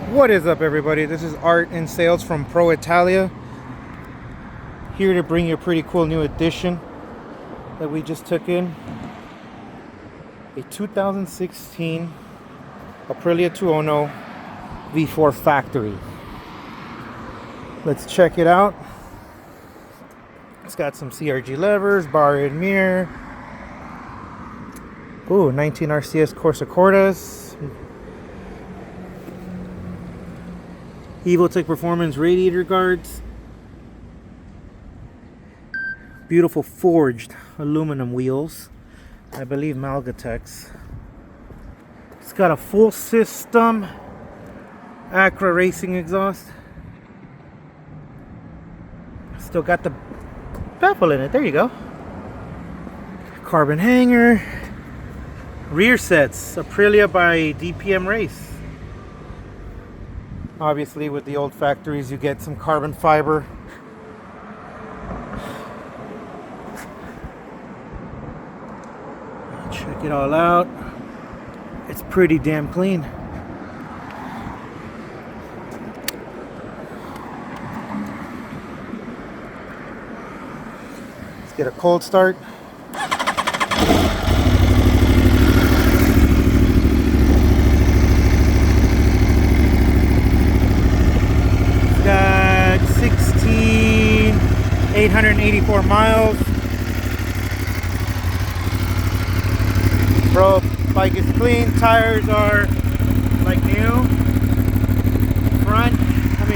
What is up, everybody? This is Art in sales from Pro Italia, here to bring you a pretty cool new addition that we just took in. A 2016 Aprilia Tuono V4 Factory. Let's check it out. It's got some CRG levers, bar and mirror. Ooh, 19 RCS Corsa Cordas. Evotech Performance radiator guards. Beautiful forged aluminum wheels. I believe Malgatex. It's got a full system Acura racing exhaust. Still got the bevel in it. There you go. Carbon hanger. Rear sets. Aprilia by DPM Race. Obviously, with the old factories, you get some carbon fiber. Check it all out. It's pretty damn clean. Let's get a cold start. Got 16,884 miles. Bro, bike is clean. Tires are like new.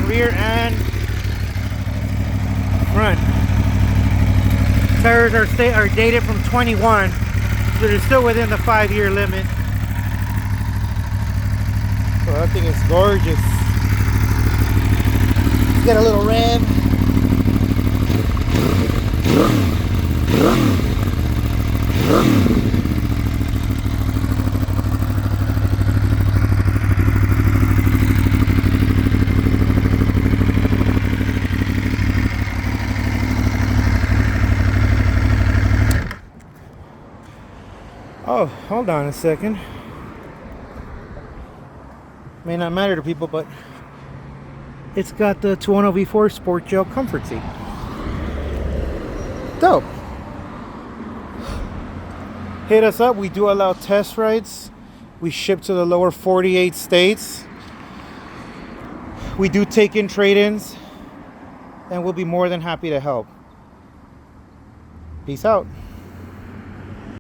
Rear and front. Tires are dated from 21, so they're still within the 5-year limit. So that thing is gorgeous. Let's get a little rev. Oh, hold on a second. May not matter to people, but it's got the Tuono V4 Sport Gel Comfort Seat. Dope. Hit us up. We do allow test rides. We ship to the lower 48 states. We do take in trade-ins, and we'll be more than happy to help. Peace out.